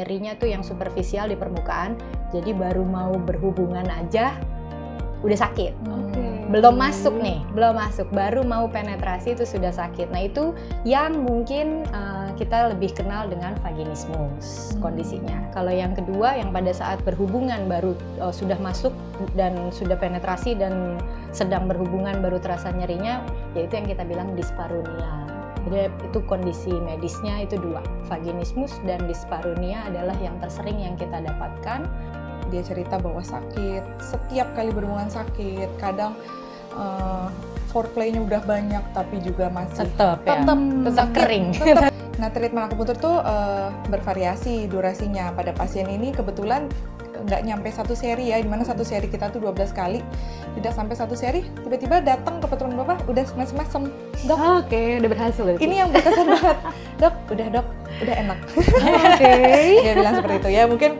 Nyerinya tuh yang superficial di permukaan, jadi baru mau berhubungan aja udah sakit. Belum masuk, baru mau penetrasi itu sudah sakit. Nah itu yang mungkin kita lebih kenal dengan vaginismus kondisinya. Kalau yang kedua yang pada saat berhubungan baru sudah masuk dan sudah penetrasi dan sedang berhubungan baru terasa nyerinya, yaitu yang kita bilang disparunia. Jadi itu kondisi medisnya itu dua, vaginismus dan disparunia adalah yang tersering yang kita dapatkan. Dia cerita bahwa sakit, setiap kali berhubungan sakit, kadang foreplay-nya udah banyak tapi juga masih tetap kering. Nah, treatment akupuntur tuh bervariasi durasinya. Pada pasien ini kebetulan nggak nyampe satu seri ya, dimana satu seri kita tuh 12 kali, tidak sampai satu seri, tiba-tiba datang ke petualang Bapak udah mesem-mesem. Dok, Oke, udah berhasil berarti. ini yang berkesan banget. Dok, udah enak. Oke. Dia bilang seperti itu ya, mungkin.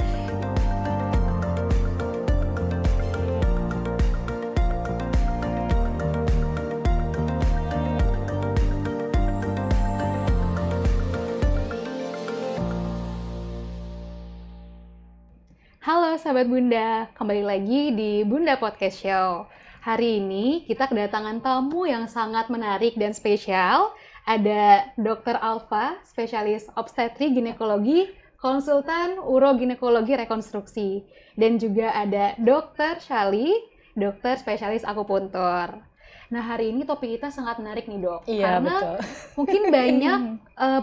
Halo sahabat Bunda, kembali lagi di Bunda Podcast Show. Hari ini kita kedatangan tamu yang sangat menarik dan spesial. Ada Dr. Alfa, spesialis obstetri ginekologi, konsultan uroginekologi rekonstruksi. Dan juga ada Dr. Shali, dokter spesialis akupuntur. Nah, hari ini topik kita sangat menarik nih, Dok. Iya, Karena betul. mungkin banyak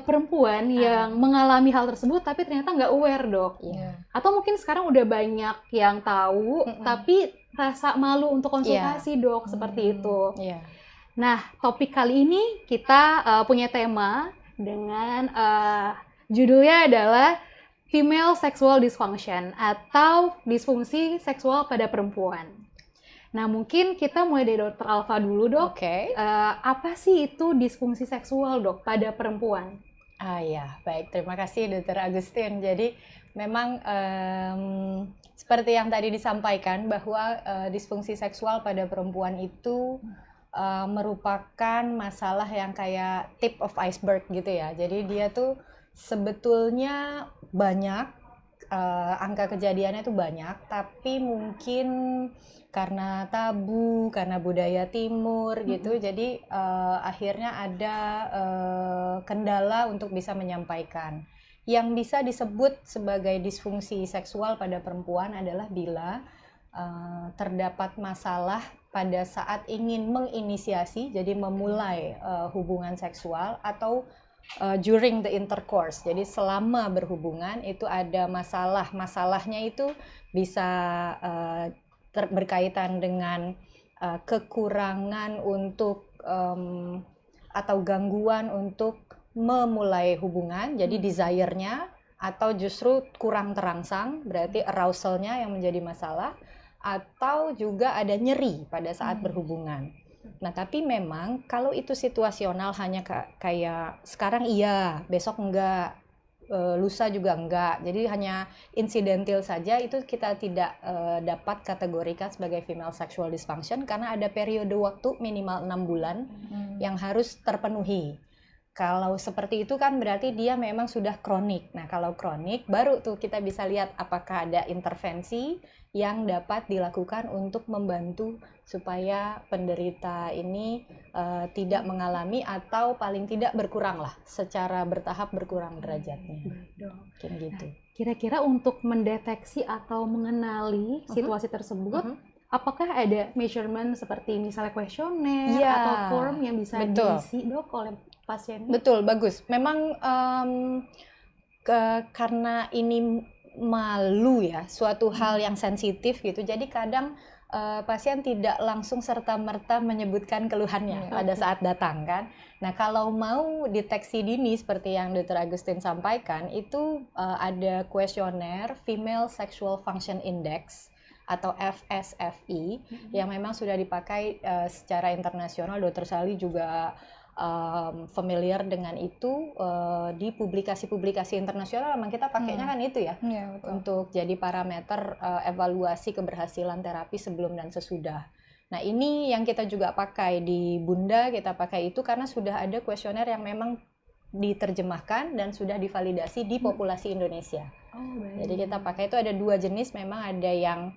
perempuan yang mengalami hal tersebut tapi ternyata nggak aware, Dok. Iya. Atau mungkin sekarang udah banyak yang tahu tapi rasa malu untuk konsultasi, Dok, seperti itu. Iya. Nah, topik kali ini kita punya tema dengan judulnya adalah female sexual dysfunction atau disfungsi seksual pada perempuan. Nah, mungkin kita mulai dari Dr. Alfa dulu, Dok. Oke. Apa sih itu disfungsi seksual, Dok, pada perempuan? Ya, baik. Terima kasih, Dr. Agustin. Jadi, memang seperti yang tadi disampaikan bahwa disfungsi seksual pada perempuan itu merupakan masalah yang kayak tip of iceberg gitu ya. Jadi dia tuh sebetulnya banyak, angka kejadiannya tuh banyak, tapi mungkin karena tabu, karena budaya timur gitu, jadi akhirnya ada kendala untuk bisa menyampaikan. Yang bisa disebut sebagai disfungsi seksual pada perempuan adalah bila terdapat masalah pada saat ingin menginisiasi, jadi memulai hubungan seksual atau during the intercourse. Jadi selama berhubungan itu ada masalah. Masalahnya itu bisa berkaitan dengan kekurangan untuk atau gangguan untuk memulai hubungan, jadi desire-nya, atau justru kurang terangsang, berarti arousal-nya yang menjadi masalah, atau juga ada nyeri pada saat berhubungan. Nah, tapi memang kalau itu situasional hanya kayak sekarang iya, besok enggak, lusa juga enggak, jadi hanya insidental saja, itu kita tidak dapat kategorikan sebagai female sexual dysfunction karena ada periode waktu minimal 6 bulan yang harus terpenuhi. Kalau seperti itu kan berarti dia memang sudah kronik. Nah, kalau kronik baru tuh kita bisa lihat apakah ada intervensi yang dapat dilakukan untuk membantu supaya penderita ini tidak mengalami atau paling tidak berkurang lah, secara bertahap berkurang derajatnya. Kayak gitu. Kira-kira untuk mendeteksi atau mengenali situasi tersebut, apakah ada measurement seperti misalnya kuesioner atau form yang bisa diisi, Dok, oleh pasien? Betul, bagus. Memang karena ini malu ya, suatu hal yang sensitif gitu, jadi kadang pasien tidak langsung serta-merta menyebutkan keluhannya pada saat datang kan. Nah, kalau mau deteksi dini seperti yang Dr. Agustin sampaikan, itu ada kuesioner Female Sexual Function Index atau FSFI yang memang sudah dipakai secara internasional. Dr. Shali juga familiar dengan itu, di publikasi-publikasi internasional memang kita pakainya kan itu ya, untuk jadi parameter evaluasi keberhasilan terapi sebelum dan sesudah. Nah, ini yang kita juga pakai di Bunda, kita pakai itu karena sudah ada kuesioner yang memang diterjemahkan dan sudah divalidasi di populasi Indonesia. Oh, baik. Jadi kita pakai itu ada 2 jenis, memang ada yang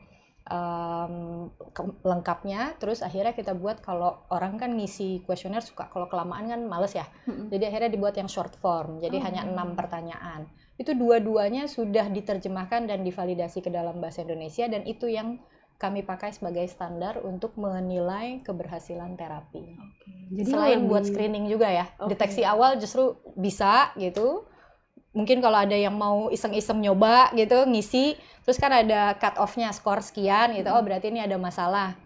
lengkapnya, terus akhirnya kita buat kalau orang kan ngisi kuesioner suka kalau kelamaan kan males ya. Jadi akhirnya dibuat yang short form, jadi hanya 6 pertanyaan. Itu dua-duanya sudah diterjemahkan dan divalidasi ke dalam bahasa Indonesia, dan itu yang kami pakai sebagai standar untuk menilai keberhasilan terapi. Jadi Selain lebih- buat screening juga ya, deteksi awal justru bisa gitu. Mungkin kalau ada yang mau iseng-iseng nyoba gitu, ngisi, terus kan ada cut off-nya, skor sekian gitu, oh berarti ini ada masalah.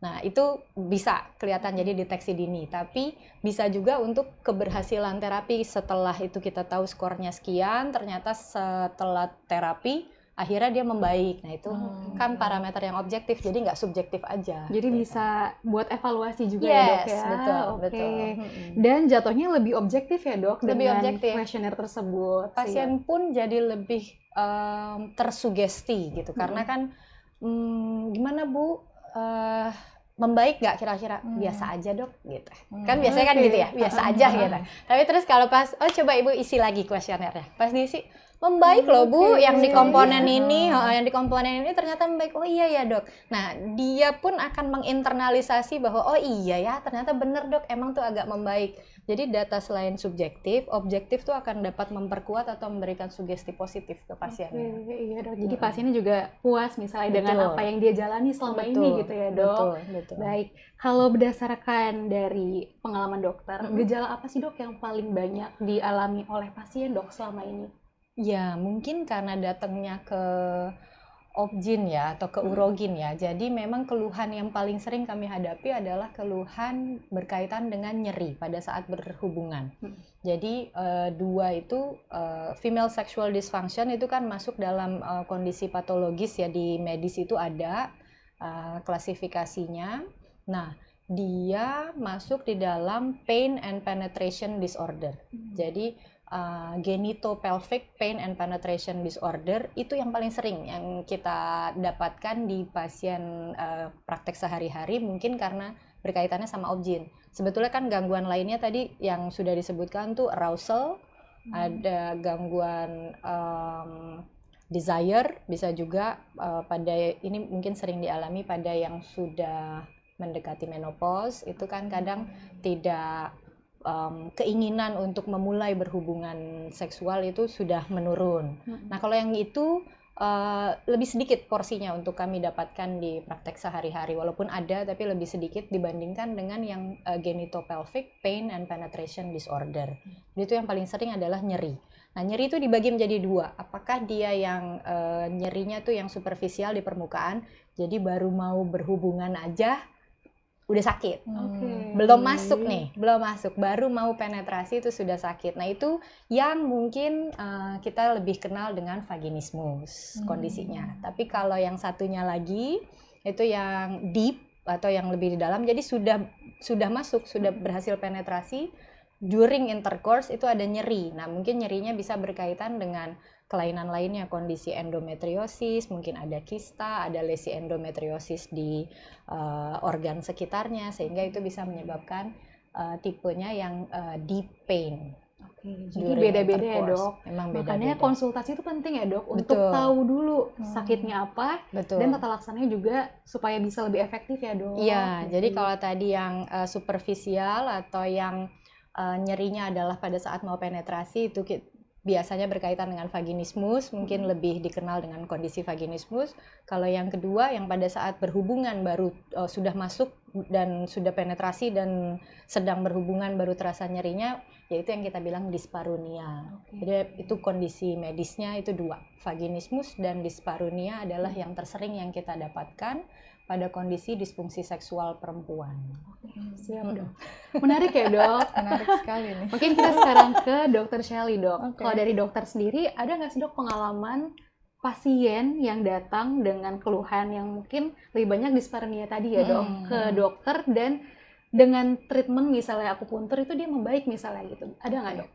Nah, itu bisa kelihatan jadi deteksi dini, tapi bisa juga untuk keberhasilan terapi setelah itu kita tahu skornya sekian, ternyata setelah terapi akhirnya dia membaik. Nah, itu kan parameter yang objektif, jadi nggak subjektif aja. Jadi gitu. bisa buat evaluasi juga ya dok Yes, ya. betul, Oke. betul. Dan jatuhnya lebih objektif ya dok Lebih dengan objektif. kuesioner tersebut. Pasien pun jadi lebih tersugesti gitu, karena kan gimana Bu, membaik nggak kira-kira? Biasa aja dok gitu. Kan biasanya kan Oke. gitu ya, biasa aja gitu. Tapi terus kalau pas, oh coba Ibu isi lagi kuesionernya, pas diisi membaik loh Bu, Oke. yang di komponen ini, yang di komponen ini ternyata membaik. Oh iya ya dok. Nah dia pun akan menginternalisasi bahwa oh iya ya ternyata bener dok, emang tuh agak membaik. Jadi data selain subjektif, objektif tuh akan dapat memperkuat atau memberikan sugesti positif ke pasiennya. Oke, iya dok. Jadi pasiennya juga puas misalnya dengan Betul. apa yang dia jalani selama ini gitu ya dok. Betul, betul. Baik, kalau berdasarkan dari pengalaman dokter, gejala apa sih dok yang paling banyak dialami oleh pasien dok selama ini? Ya, mungkin karena datangnya ke Obgyn ya atau ke urogin ya. Jadi memang keluhan yang paling sering kami hadapi adalah keluhan berkaitan dengan nyeri pada saat berhubungan. Jadi dua itu female sexual dysfunction itu kan masuk dalam kondisi patologis ya, di medis itu ada klasifikasinya. Nah, dia masuk di dalam pain and penetration disorder. Jadi genitopelvic pain and penetration disorder itu yang paling sering yang kita dapatkan di pasien praktek sehari-hari, mungkin karena berkaitannya sama Obgyn. Sebetulnya kan gangguan lainnya tadi yang sudah disebutkan tuh arousal, ada gangguan desire, bisa juga pada ini mungkin sering dialami pada yang sudah mendekati menopause, itu kan kadang tidak keinginan untuk memulai berhubungan seksual itu sudah menurun. Nah kalau yang itu lebih sedikit porsinya untuk kami dapatkan di praktek sehari-hari, walaupun ada tapi lebih sedikit dibandingkan dengan yang genitopelvic pain and penetration disorder. Jadi itu yang paling sering adalah nyeri. Nah nyeri itu dibagi menjadi dua, apakah dia yang nyerinya tuh yang superficial di permukaan, jadi baru mau berhubungan aja udah sakit, belum masuk, baru mau penetrasi itu sudah sakit. Nah itu yang mungkin kita lebih kenal dengan vaginismus kondisinya. Tapi kalau yang satunya lagi itu yang deep atau yang lebih di dalam, jadi sudah masuk, sudah berhasil penetrasi, during intercourse itu ada nyeri. Nah mungkin nyerinya bisa berkaitan dengan kelainan lainnya, kondisi endometriosis, mungkin ada kista, ada lesi endometriosis di organ sekitarnya, sehingga itu bisa menyebabkan tipenya yang deep pain. Oke, jadi beda-beda ya dok. Memang Makanya beda-beda. konsultasi itu penting ya dok, Betul. untuk tahu dulu sakitnya apa, Betul. dan tata laksananya juga supaya bisa lebih efektif ya dok. Iya, jadi kalau tadi yang superficial atau yang nyerinya adalah pada saat mau penetrasi, itu biasanya berkaitan dengan vaginismus, mungkin lebih dikenal dengan kondisi vaginismus. Kalau yang kedua, yang pada saat berhubungan baru sudah masuk dan sudah penetrasi dan sedang berhubungan baru terasa nyerinya, yaitu yang kita bilang disparunia. Jadi itu kondisi medisnya itu dua, vaginismus dan disparunia adalah yang tersering yang kita dapatkan pada kondisi disfungsi seksual perempuan. Siap dok. Menarik ya dok. Menarik sekali nih. Mungkin kita sekarang ke dokter Shelly dok. Oke. Kalau dari dokter sendiri, ada nggak sih dok pengalaman pasien yang datang dengan keluhan yang mungkin lebih banyak dispareunia tadi ya dok, ke dokter, dan dengan treatment misalnya akupuntur itu dia membaik misalnya gitu. Ada nggak dok?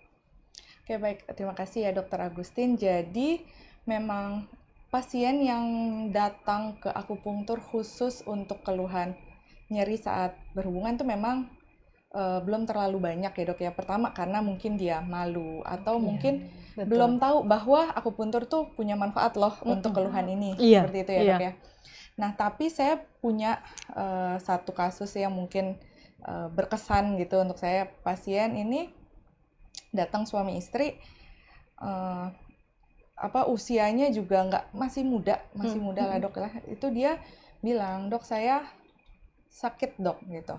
Oke, baik. Terima kasih ya Dokter Agustin. Jadi memang pasien yang datang ke akupunktur khusus untuk keluhan nyeri saat berhubungan itu memang belum terlalu banyak ya dok ya. Pertama karena mungkin dia malu atau Iya, mungkin betul. belum tahu bahwa akupuntur tuh punya manfaat loh untuk keluhan ini. Iya, Seperti itu ya iya. dok ya. Nah tapi saya punya satu kasus yang mungkin berkesan gitu untuk saya. Pasien ini datang suami istri, usianya juga masih muda lah dok lah. Itu dia bilang, dok saya sakit dok gitu,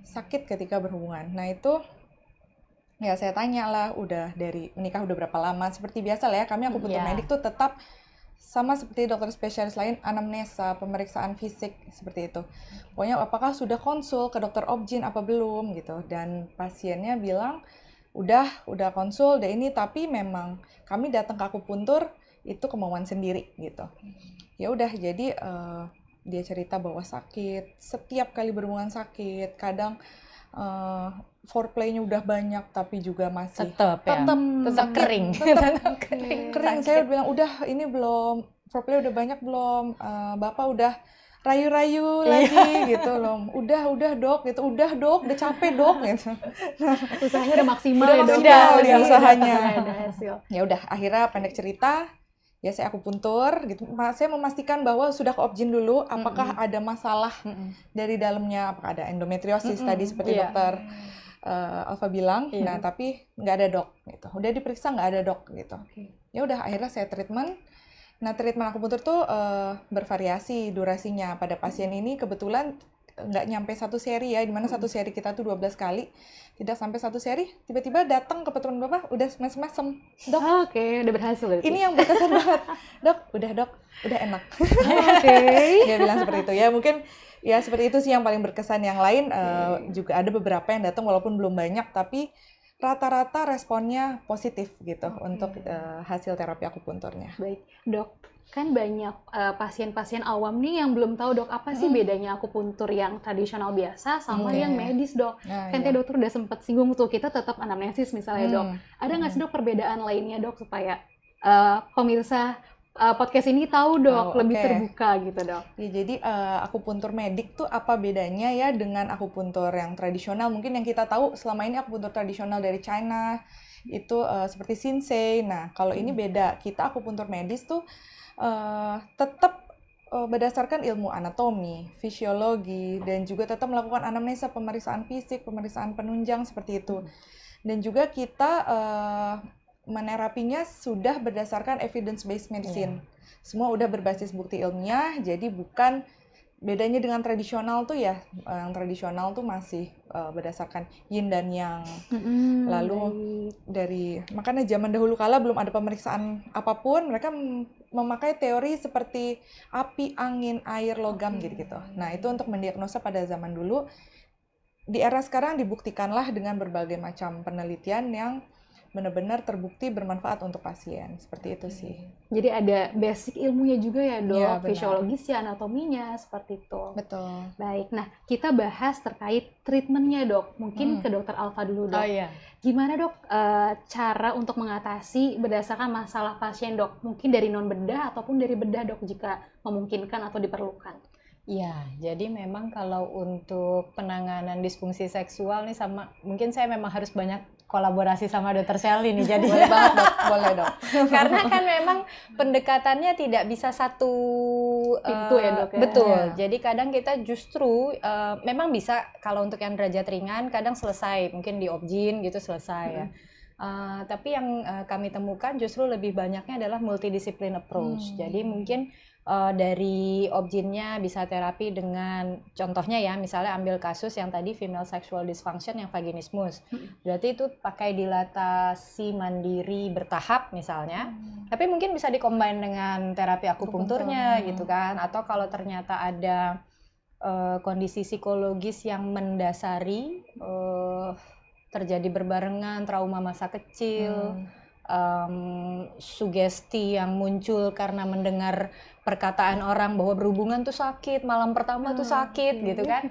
sakit ketika berhubungan. Nah itu ya saya tanya lah, udah dari menikah udah berapa lama? Seperti biasa lah ya, kami akupuntur Iya. medik tuh tetap sama seperti dokter spesialis lain, anamnesa, pemeriksaan fisik seperti itu. Pokoknya apakah sudah konsul ke dokter obgyn apa belum gitu. Dan pasiennya bilang udah konsul deh ini, tapi memang kami datang ke akupuntur itu kemauan sendiri gitu. Ya udah, jadi dia cerita bahwa sakit, setiap kali berhubungan sakit, kadang foreplay-nya udah banyak tapi juga masih Tetap sakit, kering. tetap kering. kering. Saya bilang udah ini belum, foreplay udah banyak belum, bapak udah rayu-rayu lagi gitu loh, udah dok gitu, udah capek dok gitu. Usahanya udah maksimal Udah ya dok. maksimal ya, dia usahanya. Ada hasil. Ya udah, akhirnya pendek cerita, ya saya akupuntur gitu. Saya memastikan bahwa sudah ke obgyn dulu, apakah ada masalah dari dalamnya, apakah ada endometriosis tadi seperti Iya. dokter Alfa bilang. Iya. Nah tapi nggak ada dok gitu. Udah diperiksa nggak ada dok gitu. Ya udah, akhirnya saya treatment. Nah treatment akupuntur tuh bervariasi durasinya. Pada pasien ini kebetulan nggak nyampe satu seri ya, dimana satu seri kita tuh 12 kali, tidak sampai satu seri, tiba-tiba datang ke teman bapak udah mesem-mesem, dok. Oke, udah berhasil berarti. Ini yang berkesan banget, dok, udah enak. Oke. Dia bilang seperti itu ya, mungkin ya seperti itu sih yang paling berkesan. Yang lain juga ada beberapa yang datang walaupun belum banyak, tapi rata-rata responnya positif gitu untuk hasil terapi akupunturnya. Baik, dok. Kan banyak pasien-pasien awam nih yang belum tahu dok apa sih bedanya akupuntur yang tradisional biasa sama yang medis dok. Nah, Kan tadi dokter udah sempat singgung tuh, kita tetap anamnesis misalnya dok. Ada nggak sih dok perbedaan lainnya dok supaya pemirsa podcast ini tahu dok, lebih terbuka gitu dok. Ya, jadi akupuntur medik tuh apa bedanya ya dengan akupuntur yang tradisional? Mungkin yang kita tahu selama ini akupuntur tradisional dari China itu seperti Shinsei. Nah kalau ini beda, kita akupuntur medis tuh tetap berdasarkan ilmu anatomi, fisiologi, dan juga tetap melakukan anamnesa, pemeriksaan fisik, pemeriksaan penunjang seperti itu. Dan juga kita menerapinya sudah berdasarkan evidence-based medicine. Semua udah berbasis bukti ilmiah, jadi bukan bedanya dengan tradisional tuh ya, yang tradisional tuh masih berdasarkan yin dan yang. Lalu makanya zaman dahulu kala belum ada pemeriksaan apapun, mereka memakai teori seperti api, angin, air, logam gitu-gitu. Nah itu untuk mendiagnosa pada zaman dulu. Di era sekarang dibuktikanlah dengan berbagai macam penelitian yang benar-benar terbukti bermanfaat untuk pasien. Seperti itu sih. Jadi ada basic ilmunya juga ya dok, Ya, fisiologis ya, anatominya seperti itu. Betul. Baik, nah kita bahas terkait treatmentnya dok. Mungkin ke dokter Alfa dulu dok. Oh iya. Gimana dok cara untuk mengatasi berdasarkan masalah pasien dok? Mungkin dari non bedah ataupun dari bedah dok jika memungkinkan atau diperlukan. Iya, jadi memang kalau untuk penanganan disfungsi seksual nih mungkin saya memang harus banyak kolaborasi sama dokter Sally nih. Jadi boleh banget dok, boleh dok. Karena kan memang pendekatannya tidak bisa satu pintu ya dok ya. Betul. Jadi kadang kita justru memang bisa kalau untuk yang derajat ringan kadang selesai, mungkin di obgyn gitu selesai ya. Tapi yang kami temukan justru lebih banyaknya adalah multidisiplin approach. Jadi mungkin dari obgynnya bisa terapi dengan, contohnya ya, misalnya ambil kasus yang tadi female sexual dysfunction yang vaginismus. Berarti itu pakai dilatasi mandiri bertahap misalnya. Tapi mungkin bisa dikombin dengan terapi akupunkturnya gitu kan. Atau kalau ternyata ada kondisi psikologis yang mendasari terjadi berbarengan trauma masa kecil, sugesti yang muncul karena mendengar perkataan orang bahwa berhubungan tuh sakit, malam pertama tuh sakit gitu kan.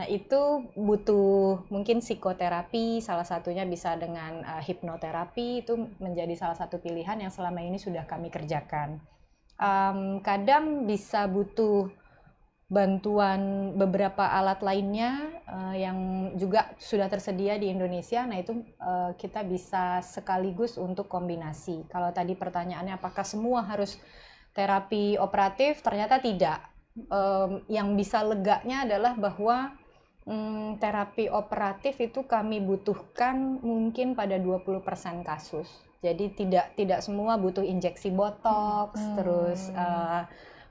Itu butuh mungkin psikoterapi, salah satunya bisa dengan hipnoterapi, itu menjadi salah satu pilihan yang selama ini sudah kami kerjakan. Kadang bisa butuh bantuan beberapa alat lainnya yang juga sudah tersedia di Indonesia. Nah itu kita bisa sekaligus untuk kombinasi. Kalau tadi pertanyaannya apakah semua harus terapi operatif, ternyata tidak. Yang bisa leganya adalah bahwa terapi operatif itu kami butuhkan mungkin pada 20% kasus. Jadi tidak semua butuh injeksi botox, terus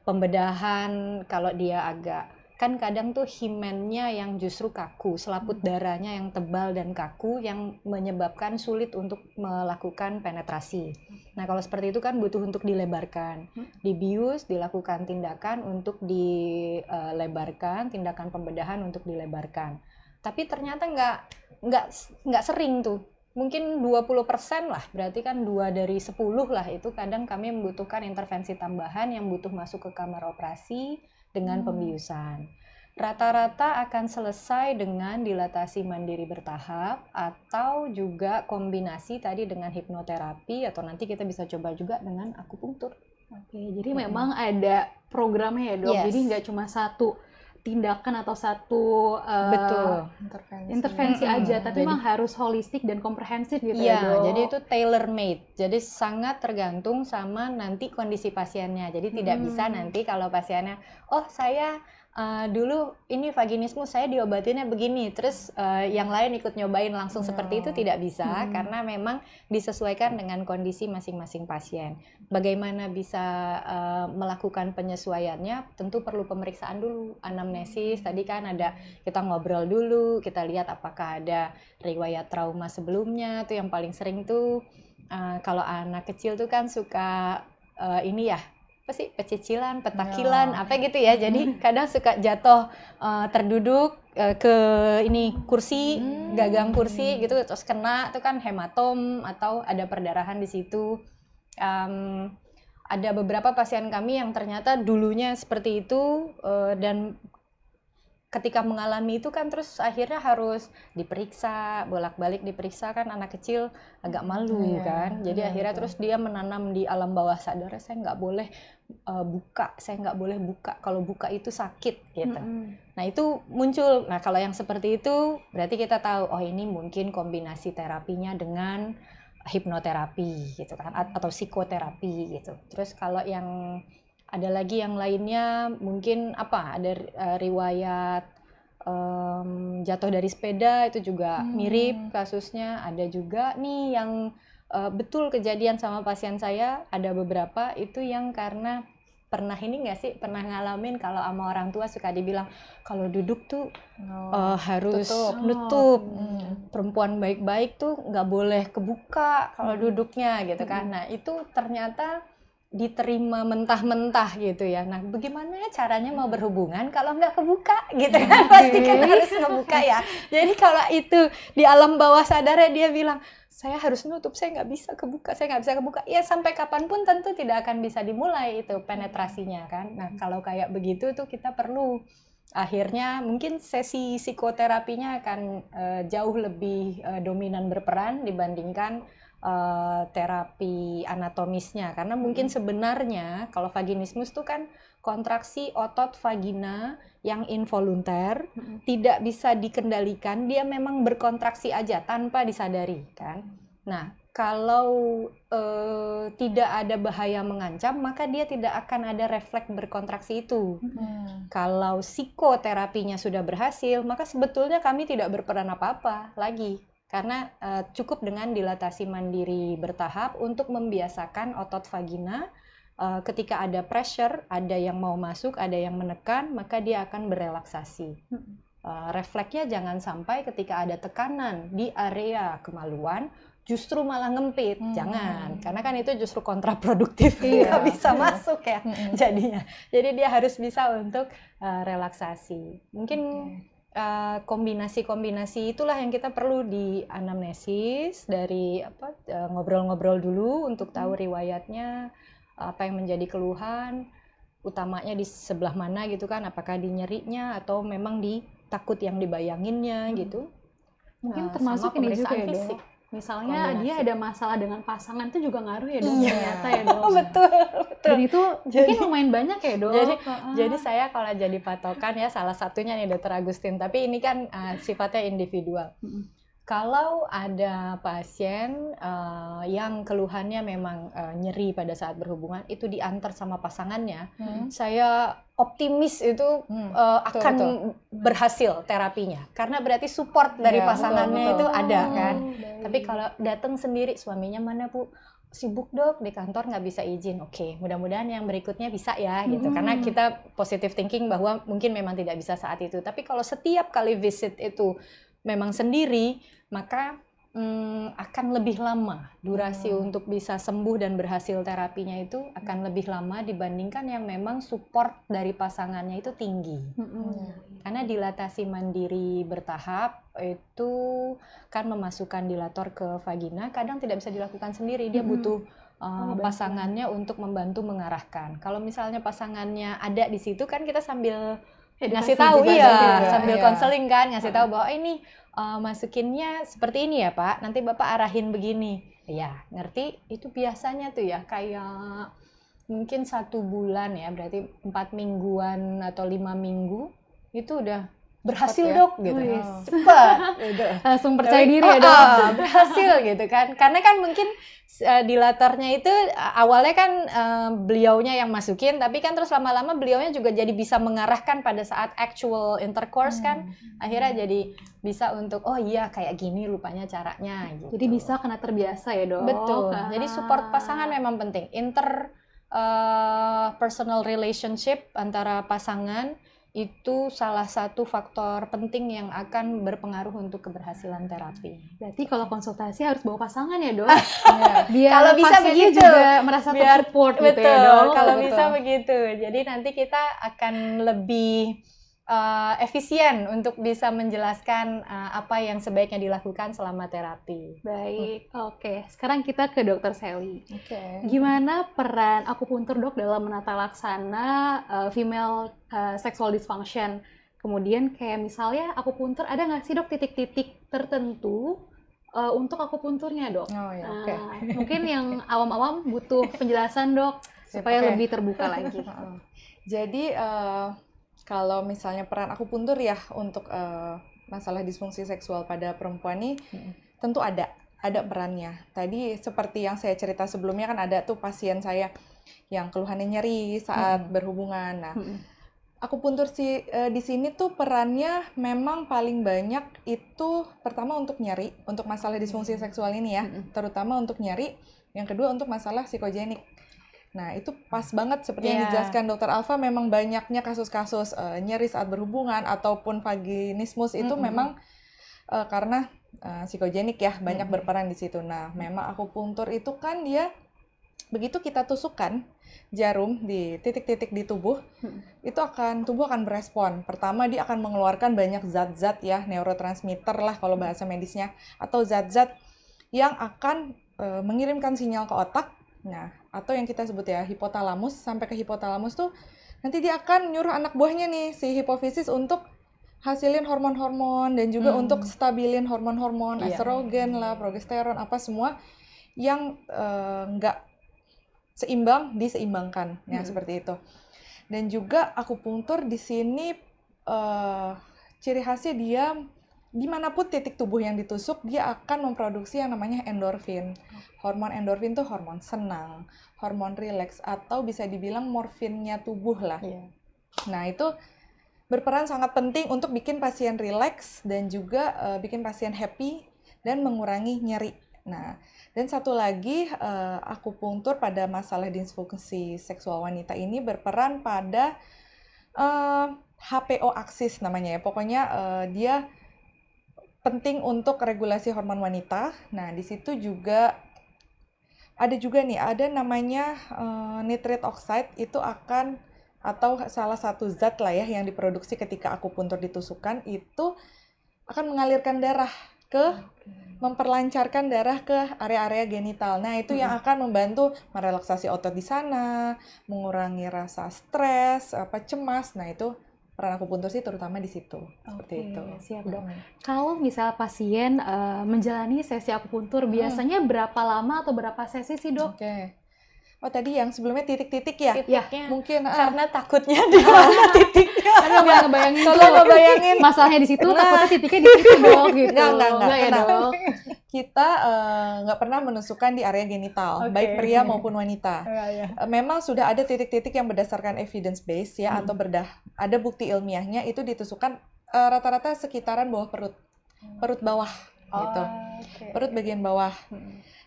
pembedahan kalau dia agak, kan kadang tuh himennya yang justru kaku, selaput darahnya yang tebal dan kaku yang menyebabkan sulit untuk melakukan penetrasi. Nah kalau seperti itu kan butuh untuk dilebarkan, dibius, dilakukan tindakan untuk dilebarkan, tindakan pembedahan untuk dilebarkan. Tapi ternyata nggak sering tuh. Mungkin 20% lah, berarti kan 2 dari 10 lah itu kadang kami membutuhkan intervensi tambahan yang butuh masuk ke kamar operasi dengan pembiusan. Rata-rata akan selesai dengan dilatasi mandiri bertahap atau juga kombinasi tadi dengan hipnoterapi atau nanti kita bisa coba juga dengan akupunktur. Oke, jadi memang ada programnya ya dok, Yes. jadi nggak cuma satu tindakan atau satu Betul. Intervensi. aja, tapi Jadi- memang harus holistik dan komprehensif gitu ya Iya, dok. jadi itu tailor made. Jadi sangat tergantung sama nanti kondisi pasiennya. Jadi tidak bisa nanti kalau pasiennya, oh saya dulu ini vaginismus saya diobatinnya begini, terus yang lain ikut nyobain langsung seperti itu tidak bisa karena memang disesuaikan dengan kondisi masing-masing pasien. Bagaimana bisa melakukan penyesuaiannya? Tentu perlu pemeriksaan dulu, anamnesis. Tadi kan ada kita ngobrol dulu, kita lihat apakah ada riwayat trauma sebelumnya. Tuh yang paling sering tuh kalau anak kecil tuh kan suka ini ya, apa sih, pecicilan, petakilan, apa gitu ya. Jadi kadang suka jatuh terduduk ke ini kursi, gagang kursi gitu, terus kena itu kan hematom atau ada perdarahan di situ. Ada beberapa pasien kami yang ternyata dulunya seperti itu dan ketika mengalami itu kan terus akhirnya harus diperiksa, bolak-balik diperiksa, kan anak kecil agak malu kan. Jadi akhirnya terus dia menanam di alam bawah sadar, saya nggak boleh buka, saya nggak boleh buka, kalau buka itu sakit gitu. Nah itu muncul. Nah kalau yang seperti itu berarti kita tahu, oh ini mungkin kombinasi terapinya dengan hipnoterapi gitu kan, atau psikoterapi gitu. Terus kalau yang ada lagi yang lainnya mungkin apa, ada riwayat jatuh dari sepeda, itu juga mirip kasusnya. Ada juga nih yang betul kejadian sama pasien saya, ada beberapa itu yang karena pernah ini nggak sih, pernah ngalamin kalau sama orang tua suka dibilang kalau duduk tuh harus nutup. Perempuan baik-baik tuh nggak boleh kebuka kalau duduknya gitu kan. Nah itu ternyata diterima mentah-mentah gitu ya. Nah bagaimana caranya mau berhubungan kalau nggak kebuka gitu kan. Pasti kan harus ngebuka ya. Jadi kalau itu di alam bawah sadarnya dia bilang, saya harus nutup, saya nggak bisa kebuka, saya nggak bisa kebuka. Ya sampai kapanpun tentu tidak akan bisa dimulai itu penetrasinya kan. Nah kalau kayak begitu tuh kita perlu, akhirnya mungkin sesi psikoterapinya akan jauh lebih dominan berperan dibandingkan terapi anatomisnya, karena mungkin sebenarnya kalau vaginismus tuh kan kontraksi otot vagina yang involunter, tidak bisa dikendalikan, dia memang berkontraksi aja tanpa disadari kan. Nah kalau tidak ada bahaya mengancam, maka dia tidak akan ada refleks berkontraksi itu. Kalau psikoterapinya sudah berhasil, maka sebetulnya kami tidak berperan apa-apa lagi. Karena cukup dengan dilatasi mandiri bertahap untuk membiasakan otot vagina, ketika ada pressure, ada yang mau masuk, ada yang menekan, maka dia akan berelaksasi. Refleksnya jangan sampai ketika ada tekanan di area kemaluan justru malah ngempit, jangan, karena kan itu justru kontraproduktif, nggak bisa masuk ya jadinya. Jadi dia harus bisa untuk relaksasi. Mungkin kombinasi-kombinasi itulah yang kita perlu di anamnesis, dari ngobrol-ngobrol dulu untuk tahu riwayatnya, apa yang menjadi keluhan, utamanya di sebelah mana gitu kan, apakah di nyerinya atau memang di takut yang dibayanginnya gitu. Mungkin termasuk sama ini juga pemeriksaan ya fisik. dok, misalnya Kombinasi. dia ada masalah dengan pasangan itu juga ngaruh ya dok, Iya. ternyata ya dok. Betul. Dan itu mungkin lumayan banyak ya dok. Jadi saya kalau jadi patokan ya salah satunya nih Dokter Agustin, tapi ini kan sifatnya individual. Kalau ada pasien yang keluhannya memang nyeri pada saat berhubungan, itu diantar sama pasangannya, saya optimis itu akan berhasil terapinya, karena berarti support dari Ya, pasangannya betul. itu ada kan. Baik. Tapi kalau datang sendiri, suaminya mana Bu? Sibuk dok, di kantor nggak bisa izin. Oke, mudah-mudahan yang berikutnya bisa ya gitu. Karena kita positive thinking bahwa mungkin memang tidak bisa saat itu. Tapi kalau setiap kali visit itu memang sendiri, maka akan lebih lama durasi untuk bisa sembuh dan berhasil terapinya itu akan lebih lama dibandingkan yang memang support dari pasangannya itu tinggi. Karena dilatasi mandiri bertahap itu kan memasukkan dilator ke vagina, kadang tidak bisa dilakukan sendiri, dia butuh pasangannya untuk membantu mengarahkan. Kalau misalnya pasangannya ada di situ kan kita sambil ngasih tahu, sambil konseling kan, ngasih tahu bahwa ini masukinnya seperti ini ya Pak, nanti Bapak arahin begini. Ya, ngerti? Itu biasanya tuh ya kayak mungkin 1 bulan ya, berarti 4 mingguan atau 5 minggu itu udah berhasil ya? dok gitu. Cepat gitu. Langsung percaya diri ya dok. Berhasil gitu kan. Karena kan mungkin dilatornya itu awalnya kan beliaunya yang masukin, tapi kan terus lama-lama beliaunya juga jadi bisa mengarahkan pada saat actual intercourse kan. Akhirnya jadi bisa untuk oh iya kayak gini rupanya caranya gitu. Jadi bisa karena terbiasa ya dok. Betul. Jadi support pasangan memang penting. Personal relationship antara pasangan itu salah satu faktor penting yang akan berpengaruh untuk keberhasilan terapi. Berarti kalau konsultasi harus bawa pasangan ya dok. Biar kalau bisa begitu juga merasa tersupport gitu ya dok. Kalau bisa begitu. Jadi nanti kita akan lebih efisien untuk bisa menjelaskan apa yang sebaiknya dilakukan selama terapi. Baik, oke. Sekarang kita ke Dokter Sally. Oke. Gimana peran akupuntur dok dalam menata laksana female sexual dysfunction? Kemudian kayak misalnya akupuntur, ada nggak sih dok titik-titik tertentu untuk akupunturnya dok? Oh ya, oke. Mungkin yang awam-awam butuh penjelasan dok supaya lebih terbuka lagi. Jadi kalau misalnya peran akupuntur ya untuk masalah disfungsi seksual pada perempuan nih tentu ada perannya. Tadi seperti yang saya cerita sebelumnya kan ada tuh pasien saya yang keluhannya nyeri saat berhubungan. Nah, akupuntur di sini tuh perannya memang paling banyak itu pertama untuk nyeri, untuk masalah disfungsi seksual ini ya, terutama untuk nyeri. Yang kedua untuk masalah psikogenik. Nah, itu pas banget seperti yang dijelaskan Dokter Alfa, memang banyaknya kasus-kasus nyeri saat berhubungan ataupun vaginismus itu memang karena psikogenik ya, banyak berperan di situ. Nah, memang akupuntur itu kan dia begitu kita tusukkan jarum di titik-titik di tubuh, itu tubuh akan berespon. Pertama dia akan mengeluarkan banyak zat-zat ya, neurotransmitter lah kalau bahasa medisnya, atau zat-zat yang akan mengirimkan sinyal ke otak. Nah, atau yang kita sebut ya hipotalamus, sampai ke hipotalamus tuh nanti dia akan nyuruh anak buahnya nih si hipofisis untuk hasilin hormon-hormon dan juga untuk stabilin hormon-hormon estrogen lah, progesteron apa semua yang nggak seimbang diseimbangkan. Ya seperti itu. Dan juga akupuntur di sini ciri khasnya dia dimanapun titik tubuh yang ditusuk, dia akan memproduksi yang namanya endorfin. Hormon endorfin tuh hormon senang, hormon rileks, atau bisa dibilang morfinnya tubuh lah. Nah, itu berperan sangat penting untuk bikin pasien rileks dan juga bikin pasien happy dan mengurangi nyeri. Nah, dan satu lagi, akupuntur pada masalah disfungsi seksual wanita ini berperan pada HPO aksis namanya ya. Pokoknya dia penting untuk regulasi hormon wanita. Nah, di situ juga ada namanya nitrate oxide, itu akan atau salah satu zat lah ya yang diproduksi ketika akupuntur ditusukkan, itu akan mengalirkan darah memperlancarkan darah ke area-area genital. Nah, itu yang akan membantu merelaksasi otot di sana, mengurangi rasa stres, cemas. Nah, itu peran akupuntur sih terutama di situ, seperti itu. Siap dok. Kalau misal pasien menjalani sesi akupuntur, biasanya berapa lama atau berapa sesi sih dok? Oke. Oh tadi yang sebelumnya titik-titik ya? Titiknya. Mungkin Karena takutnya di mana titiknya. Aduh, nggak ngebayangin Kalau tuh. ngebayangin, Masalahnya di situ, takutnya titiknya di situ dok gitu. Enggak, ya tenang. dok. Kita nggak pernah menusukkan di area genital, Oke. baik pria maupun wanita. Ya. Memang sudah ada titik-titik yang berdasarkan evidence base ya, atau ada bukti ilmiahnya itu ditusukkan rata-rata sekitaran bawah perut bawah gitu, Oke. perut bagian bawah.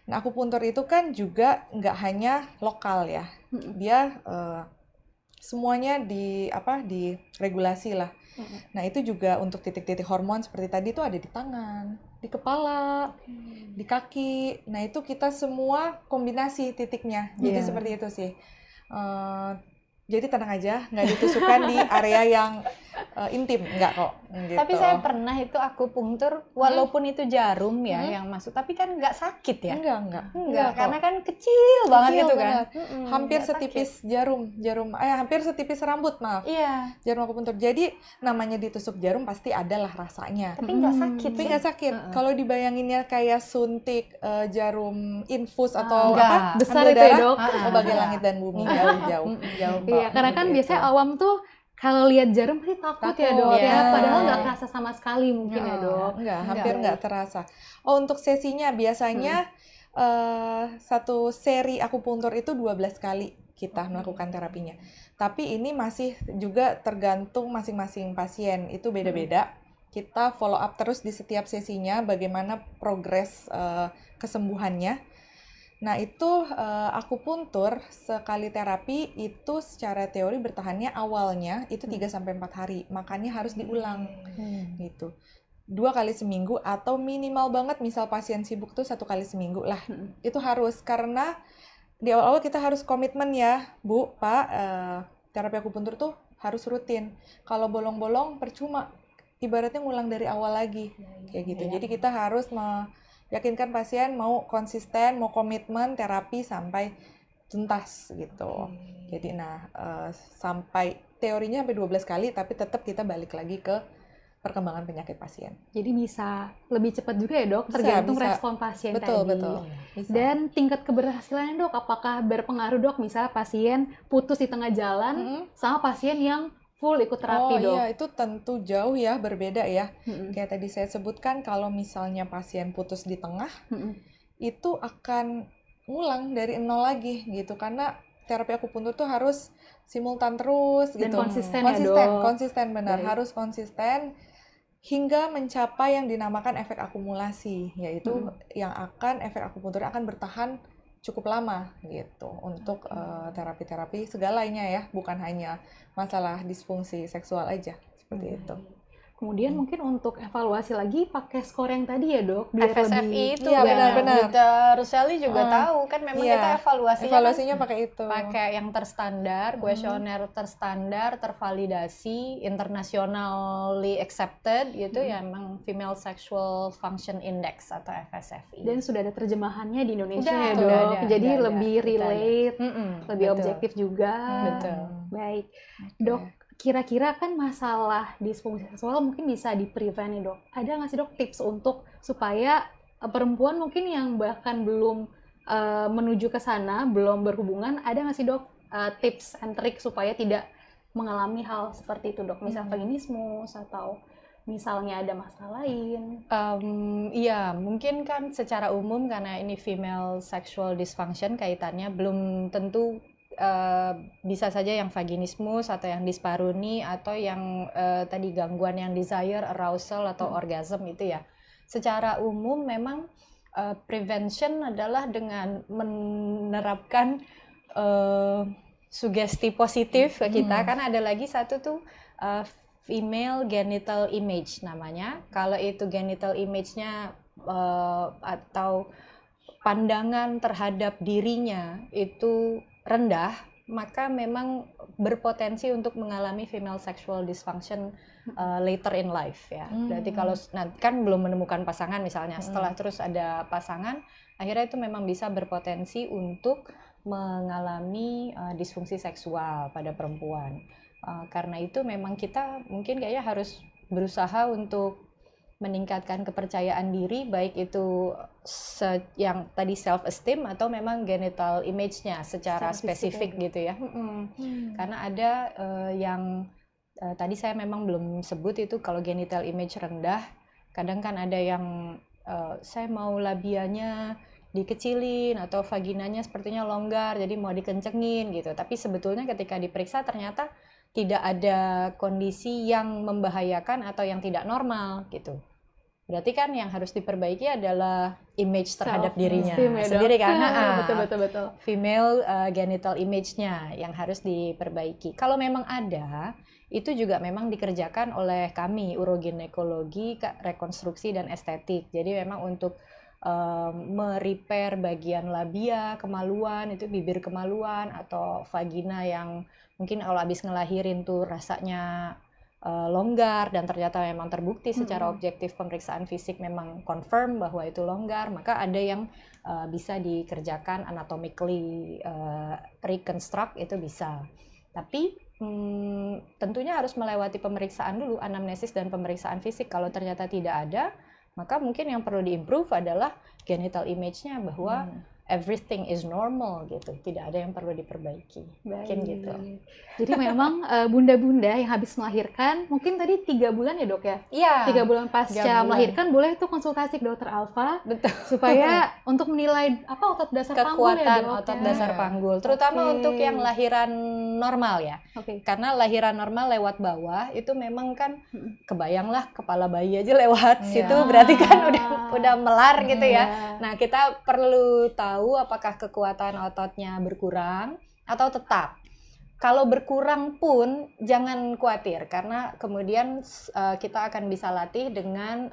Nah, akupuntur itu kan juga nggak hanya lokal ya, dia semuanya diregulasi lah. Nah, itu juga untuk titik-titik hormon seperti tadi itu ada di tangan, di kepala, di kaki. Nah, itu kita semua kombinasi titiknya. Jadi seperti itu sih. Jadi tenang aja, nggak ditusukkan di area yang intim, nggak kok. Gitu. Tapi saya pernah itu akupunktur, walaupun itu jarum ya yang masuk, tapi kan nggak sakit ya? Enggak Karena kan kecil banget itu kan. Hampir setipis jarum, hampir setipis rambut, maaf. Iya. Jarum akupuntur. Jadi namanya ditusuk jarum pasti adalah rasanya. Tapi nggak sakit. Tapi nggak sakit. Kalau dibayanginnya kayak suntik jarum infus atau enggak. Besar ambil itu ya, darah, Dok? Bagai langit dan bumi, jauh. Iya, karena kan Gitu. biasanya awam tuh kalau lihat jarum pasti takut ya dok Iya. ya, padahal nggak kerasa sama sekali mungkin ya dok. Hampir nggak terasa. Oh, untuk sesinya biasanya satu seri akupuntur itu 12 kali kita melakukan terapinya. Tapi ini masih juga tergantung masing-masing pasien, itu beda-beda. Kita follow up terus di setiap sesinya bagaimana progres kesembuhannya. Nah, itu akupuntur sekali terapi itu secara teori bertahannya awalnya itu 3-4 hari. Makanya harus diulang gitu. 2 kali seminggu atau minimal banget misal pasien sibuk tuh 1 kali seminggu lah. Itu harus, karena di awal-awal kita harus komitmen ya, Bu, Pak, terapi akupuntur tuh harus rutin. Kalau bolong-bolong percuma. Ibaratnya ngulang dari awal lagi kayak gitu. Jadi kita harus yakinkan pasien mau konsisten, mau komitmen terapi sampai tuntas gitu. Jadi sampai teorinya sampai 12 kali, tapi tetap kita balik lagi ke perkembangan penyakit pasien. Jadi bisa lebih cepat juga ya dok, Bisa, tergantung bisa. respon pasien Betul. tadi. Bisa. Dan tingkat keberhasilannya dok, apakah berpengaruh dok, misalnya pasien putus di tengah jalan sama pasien yang full ikut terapi dok? Oh iya, itu tentu jauh ya, berbeda ya. Kayak tadi saya sebutkan, kalau misalnya pasien putus di tengah, itu akan ngulang dari nol lagi gitu. Karena terapi akupuntur tuh harus simultan terus Dan gitu. konsisten ya dok? Konsisten benar. Baik. Harus konsisten hingga mencapai yang dinamakan efek akumulasi, yaitu efek akupuntur akan bertahan cukup lama gitu untuk terapi-terapi segalanya ya, bukan hanya masalah disfungsi seksual aja seperti itu. Kemudian mungkin untuk evaluasi lagi pakai skor yang tadi ya dok, biar FSFI lebih itu Iya, kan benar-benar. Dr. Ruseli juga tahu kan memang kita evaluasinya pakai itu. pakai yang terstandar, kuesioner terstandar, tervalidasi, internationally accepted gitu ya, emang Female Sexual Function Index atau FSFI. dan sudah ada terjemahannya di Indonesia Udah, ya udah dok, ada, jadi udah lebih ada, udah ada. relate, lebih Betul. objektif juga. Betul. Baik, dok. Kira-kira kan masalah disfungsi seksual mungkin bisa di-prevent nih dok. Ada nggak sih dok tips untuk supaya perempuan mungkin yang bahkan belum menuju ke sana, belum berhubungan, ada nggak sih dok tips and trick supaya tidak mengalami hal seperti itu dok? Misal vaginismus atau misalnya ada masalah lain. Iya, mungkin kan secara umum karena ini female sexual dysfunction kaitannya belum tentu bisa saja yang vaginismus atau yang disparuni atau yang tadi gangguan yang desire, arousal atau orgasm itu ya. Secara umum memang prevention adalah dengan menerapkan sugesti positif ke kita. Kan ada lagi satu tuh female genital image namanya. Kalau itu genital image-nya atau pandangan terhadap dirinya itu rendah, maka memang berpotensi untuk mengalami female sexual dysfunction later in life ya. Berarti kalau nanti kan belum menemukan pasangan misalnya, setelah terus ada pasangan, akhirnya itu memang bisa berpotensi untuk mengalami disfungsi seksual pada perempuan. Karena itu memang kita mungkin kayaknya harus berusaha untuk meningkatkan kepercayaan diri, baik itu yang tadi self esteem atau memang genital image-nya secara spesifik gitu ya. Karena ada yang tadi saya memang belum sebut itu, kalau genital image rendah, kadang kan ada yang saya mau labianya dikecilin atau vaginanya sepertinya longgar jadi mau dikencengin gitu, tapi sebetulnya ketika diperiksa ternyata tidak ada kondisi yang membahayakan atau yang tidak normal gitu. Berarti kan yang harus diperbaiki adalah image terhadap dirinya sendiri kan. Betul. Female genital image-nya yang harus diperbaiki. Kalau memang ada, itu juga memang dikerjakan oleh kami uroginekologi, rekonstruksi dan estetik. Jadi memang untuk merepair bagian labia, kemaluan, itu bibir kemaluan atau vagina yang mungkin kalau habis ngelahirin tuh rasanya longgar dan ternyata memang terbukti secara objektif pemeriksaan fisik memang confirm bahwa itu longgar, maka ada yang bisa dikerjakan anatomically reconstruct, itu bisa. Tapi tentunya harus melewati pemeriksaan dulu, anamnesis dan pemeriksaan fisik. Kalau ternyata tidak ada, maka mungkin yang perlu diimprove adalah genital image-nya, bahwa everything is normal gitu, tidak ada yang perlu diperbaiki. Mungkin gitu. Jadi memang bunda-bunda yang habis melahirkan, mungkin tadi 3 bulan ya dok ya? Iya. 3 bulan pasca melahirkan boleh tuh konsultasi ke dokter Alfa. Betul. Supaya untuk menilai apa otot dasar panggul ya dok? Kekuatan otot dasar panggul, terutama untuk yang lahiran normal ya. Karena lahiran normal lewat bawah itu memang kan kebayanglah kepala bayi aja lewat situ, berarti kan udah melar gitu ya. Nah, kita perlu tahu apakah kekuatan ototnya berkurang atau tetap. Kalau berkurang pun jangan khawatir, karena kemudian kita akan bisa latih dengan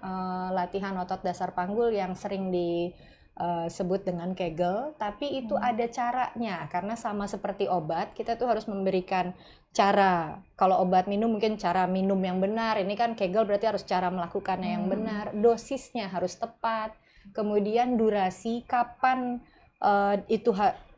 latihan otot dasar panggul yang sering disebut dengan Kegel, tapi itu ada caranya, karena sama seperti obat, kita tuh harus memberikan cara. Kalau obat minum mungkin cara minum yang benar, ini kan Kegel berarti harus cara melakukannya yang benar, dosisnya harus tepat, kemudian durasi kapan itu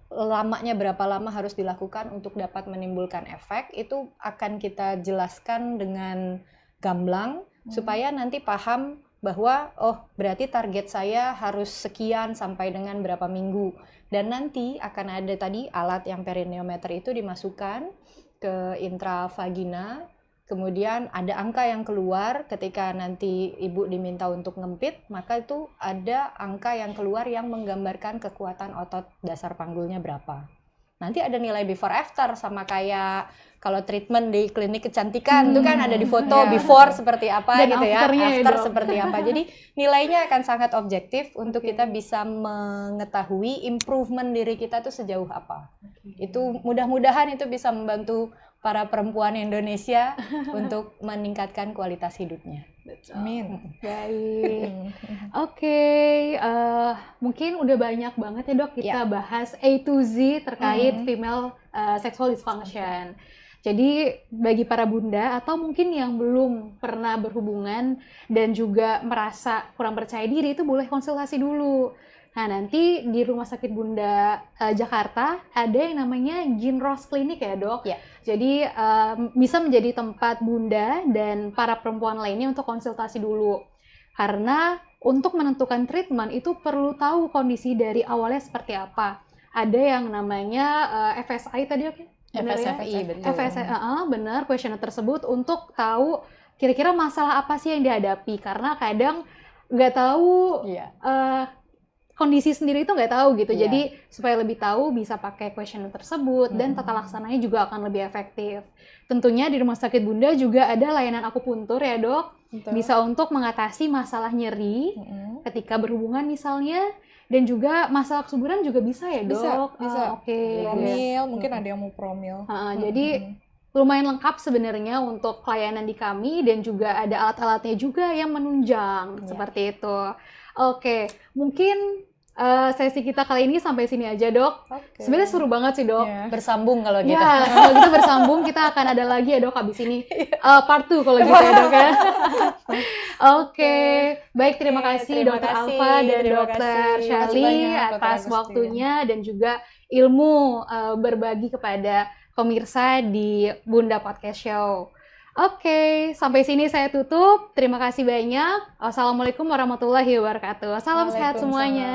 lamanya berapa lama harus dilakukan untuk dapat menimbulkan efek, itu akan kita jelaskan dengan gamblang supaya nanti paham bahwa oh berarti target saya harus sekian sampai dengan berapa minggu, dan nanti akan ada tadi alat yang perineometer itu dimasukkan ke intravagina. Kemudian ada angka yang keluar ketika nanti ibu diminta untuk ngempit, maka itu ada angka yang keluar yang menggambarkan kekuatan otot dasar panggulnya berapa. Nanti ada nilai before after, sama kayak kalau treatment di klinik kecantikan itu kan ada di foto before seperti apa dan gitu ya, after seperti apa. Jadi nilainya akan sangat objektif untuk kita bisa mengetahui improvement diri kita tuh sejauh apa. Itu mudah-mudahan itu bisa membantu para perempuan Indonesia untuk meningkatkan kualitas hidupnya. Amin. Baik. Oke, mungkin udah banyak banget ya dok kita bahas A to Z terkait female sexual dysfunction. Jadi bagi para bunda atau mungkin yang belum pernah berhubungan dan juga merasa kurang percaya diri, itu boleh konsultasi dulu. Nah, nanti di Rumah Sakit Bunda Jakarta ada yang namanya Ginros Clinic ya dok. Jadi bisa menjadi tempat bunda dan para perempuan lainnya untuk konsultasi dulu. Karena untuk menentukan treatment itu perlu tahu kondisi dari awalnya seperti apa. Ada yang namanya FSI tadi oke? FSFI, betul. FSI, benar, questionnaire tersebut untuk tahu kira-kira masalah apa sih yang dihadapi. Karena kadang nggak tahu kondisi sendiri itu nggak tahu gitu. Jadi supaya lebih tahu bisa pakai questionnaire tersebut dan tata laksananya juga akan lebih efektif. Tentunya di Rumah Sakit Bunda juga ada layanan akupuntur ya dok. Betul. Bisa untuk mengatasi masalah nyeri ketika berhubungan misalnya, dan juga masalah kesuburan juga bisa ya dok. Bisa. Promil, mungkin ada yang mau promil. Jadi lumayan lengkap sebenarnya untuk pelayanan di kami, dan juga ada alat-alatnya juga yang menunjang seperti itu. Oke, mungkin sesi kita kali ini sampai sini aja, Dok. Oke. Sebenarnya seru banget sih, Dok. Iya. Bersambung kalau Ya, gitu. kalau gitu bersambung, kita akan ada lagi ya, Dok, habis ini. Part 2 kalau gitu ya, Dok ya. Oke. Baik, terima Oke, kasih terima Dokter kasih, Alfa dan terima Dokter kasih. Shirley Makasih banyak, Dokter atas Agustin. waktunya dan juga ilmu berbagi kepada pemirsa di Bunda Podcast Show. Oke, sampai sini saya tutup. Terima kasih banyak. Wassalamualaikum warahmatullahi wabarakatuh. Salam sehat Waalaikumsalam. semuanya.